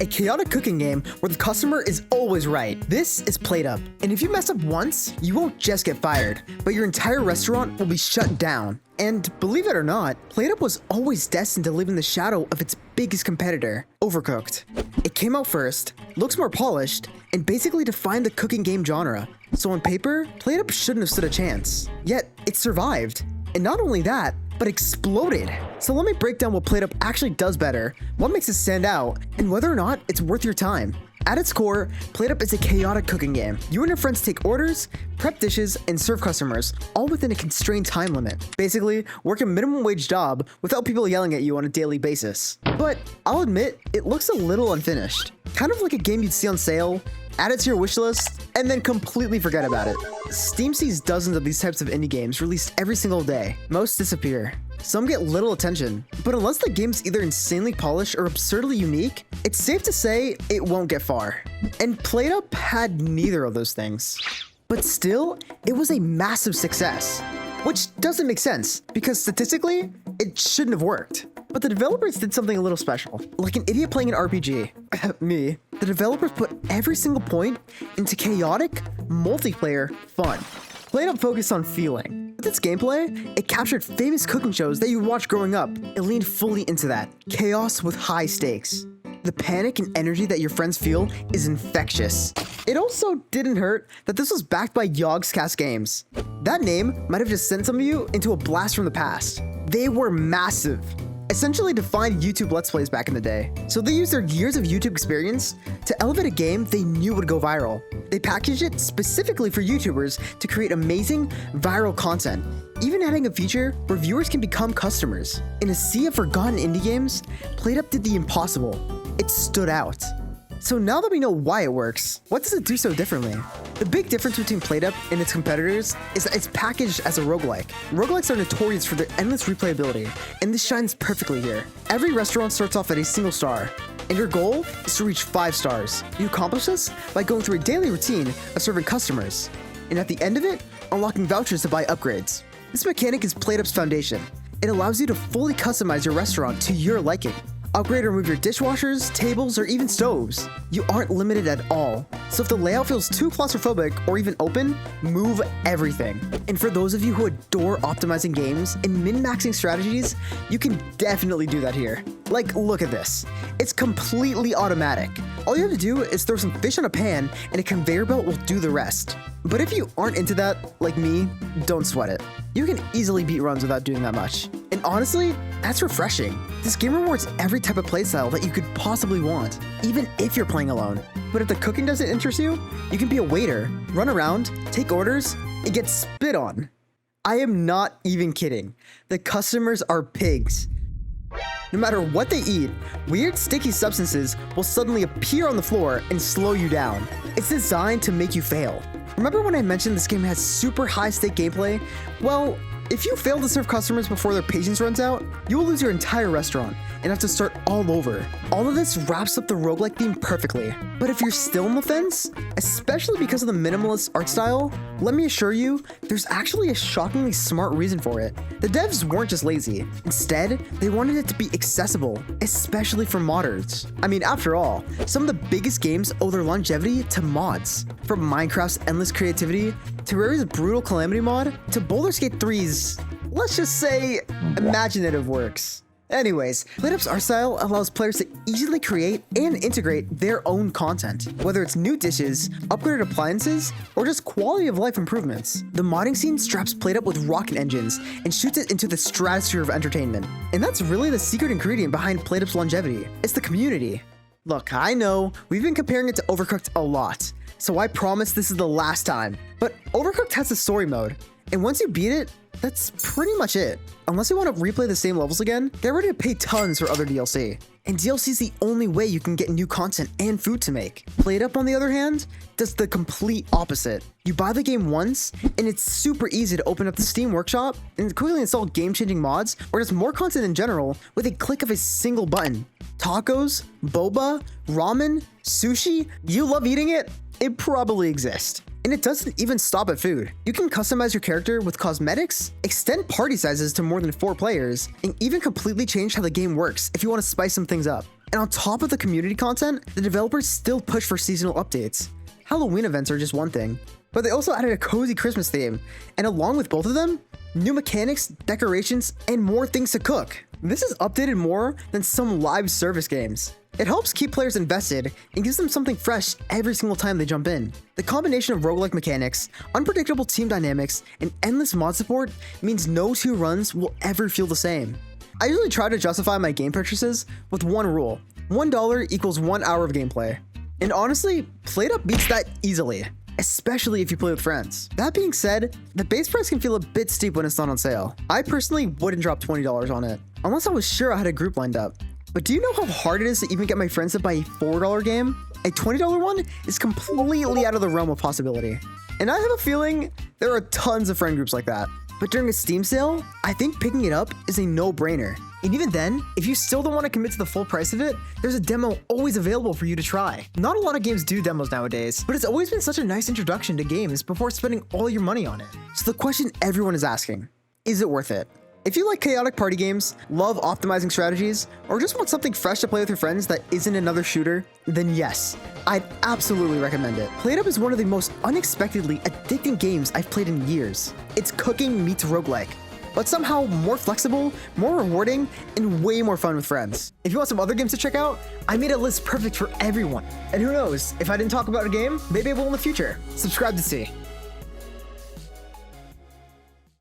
a chaotic cooking game where the customer is always right. This is PlateUp, and if you mess up once, you won't just get fired, but your entire restaurant will be shut down. And believe it or not, PlateUp was always destined to live in the shadow of its biggest competitor, Overcooked. It came out first, looks more polished, and basically defined the cooking game genre. So on paper, PlateUp shouldn't have stood a chance. Yet, it survived. And not only that, but exploded. So let me break down what PlateUp actually does better, what makes it stand out, and whether or not it's worth your time. At its core, PlateUp is a chaotic cooking game. You and your friends take orders, prep dishes, and serve customers, all within a constrained time limit. Basically, work a minimum wage job without people yelling at you on a daily basis. But I'll admit, it looks a little unfinished. Kind of like a game you'd see on sale, add it to your wishlist, and then completely forget about it. Steam sees dozens of these types of indie games released every single day. Most disappear. Some get little attention, but unless the game's either insanely polished or absurdly unique, it's safe to say it won't get far. And PlateUp had neither of those things. But still, it was a massive success. Which doesn't make sense, because statistically, it shouldn't have worked. But the developers did something a little special. Like an idiot playing an RPG, me, the developers put every single point into chaotic, multiplayer fun. PlateUp focused on feeling. With its gameplay, it captured famous cooking shows that you watched growing up. It leaned fully into that. Chaos with high stakes. The panic and energy that your friends feel is infectious. It also didn't hurt that this was backed by Yogscast Games. That name might have just sent some of you into a blast from the past. They were massive. Essentially defined YouTube Let's Plays back in the day. So they used their years of YouTube experience to elevate a game they knew would go viral. They packaged it specifically for YouTubers to create amazing, viral content, even adding a feature where viewers can become customers. In a sea of forgotten indie games, PlateUp did the impossible. It stood out. So now that we know why it works, what does it do so differently? The big difference between PlateUp and its competitors is that it's packaged as a roguelike. Roguelikes are notorious for their endless replayability, and this shines perfectly here. Every restaurant starts off at a single star, and your goal is to reach 5 stars. You accomplish this by going through a daily routine of serving customers, and at the end of it, unlocking vouchers to buy upgrades. This mechanic is PlateUp's foundation. It allows you to fully customize your restaurant to your liking. Upgrade or move your dishwashers, tables, or even stoves. You aren't limited at all. So if the layout feels too claustrophobic or even open, move everything. And for those of you who adore optimizing games and min-maxing strategies, you can definitely do that here. Like, look at this. It's completely automatic. All you have to do is throw some fish on a pan and a conveyor belt will do the rest. But if you aren't into that, like me, don't sweat it. You can easily beat runs without doing that much. And honestly, that's refreshing. This game rewards every type of playstyle that you could possibly want, even if you're playing alone. But if the cooking doesn't interest you, you can be a waiter, run around, take orders, and get spit on. I am not even kidding. The customers are pigs. No matter what they eat, weird sticky substances will suddenly appear on the floor and slow you down. It's designed to make you fail. Remember when I mentioned this game has super high stake gameplay? Well, if you fail to serve customers before their patience runs out, you will lose your entire restaurant and have to start all over. All of this wraps up the roguelike theme perfectly. But if you're still on the fence, especially because of the minimalist art style, let me assure you, there's actually a shockingly smart reason for it. The devs weren't just lazy. Instead, they wanted it to be accessible, especially for modders. I mean, after all, some of the biggest games owe their longevity to mods. From Minecraft's endless creativity, Terraria's brutal Calamity mod, to Baldur's Gate 3's, let's just say, imaginative works. Anyways, PlateUp's art style allows players to easily create and integrate their own content, whether it's new dishes, upgraded appliances, or just quality of life improvements. The modding scene straps PlateUp with rocket engines and shoots it into the stratosphere of entertainment. And that's really the secret ingredient behind PlateUp's longevity. It's the community. Look, I know, we've been comparing it to Overcooked a lot, so I promise this is the last time. But Overcooked has a story mode, and once you beat it, that's pretty much it. Unless you want to replay the same levels again, get ready to pay tons for other DLC. And DLC is the only way you can get new content and food to make. PlateUp, on the other hand, does the complete opposite. You buy the game once, and it's super easy to open up the Steam Workshop and quickly install game-changing mods or just more content in general with a click of a single button. Tacos, boba, ramen, sushi, you love eating it? It probably exists. And it doesn't even stop at food. You can customize your character with cosmetics, extend party sizes to more than 4 players, and even completely change how the game works if you want to spice some things up. And on top of the community content, the developers still push for seasonal updates. Halloween events are just one thing, but they also added a cozy Christmas theme, and along with both of them, new mechanics, decorations, and more things to cook. This is updated more than some live service games. It helps keep players invested and gives them something fresh every single time they jump in. The combination of roguelike mechanics, unpredictable team dynamics, and endless mod support means no two runs will ever feel the same. I usually try to justify my game purchases with one rule: $1 equals 1 hour of gameplay. And honestly, PlateUp beats that easily, especially if you play with friends. That being said, the base price can feel a bit steep when it's not on sale. I personally wouldn't drop $20 on it, unless I was sure I had a group lined up. But do you know how hard it is to even get my friends to buy a $4 game? A $20 one is completely out of the realm of possibility. And I have a feeling there are tons of friend groups like that. But during a Steam sale, I think picking it up is a no-brainer. And even then, if you still don't want to commit to the full price of it, there's a demo always available for you to try. Not a lot of games do demos nowadays, but it's always been such a nice introduction to games before spending all your money on it. So the question everyone is asking, is it worth it? If you like chaotic party games, love optimizing strategies, or just want something fresh to play with your friends that isn't another shooter, then yes, I'd absolutely recommend it. PlateUp is one of the most unexpectedly addicting games I've played in years. It's cooking meets roguelike, but somehow more flexible, more rewarding, and way more fun with friends. If you want some other games to check out, I made a list perfect for everyone. And who knows, if I didn't talk about a game, maybe I will in the future. Subscribe to see.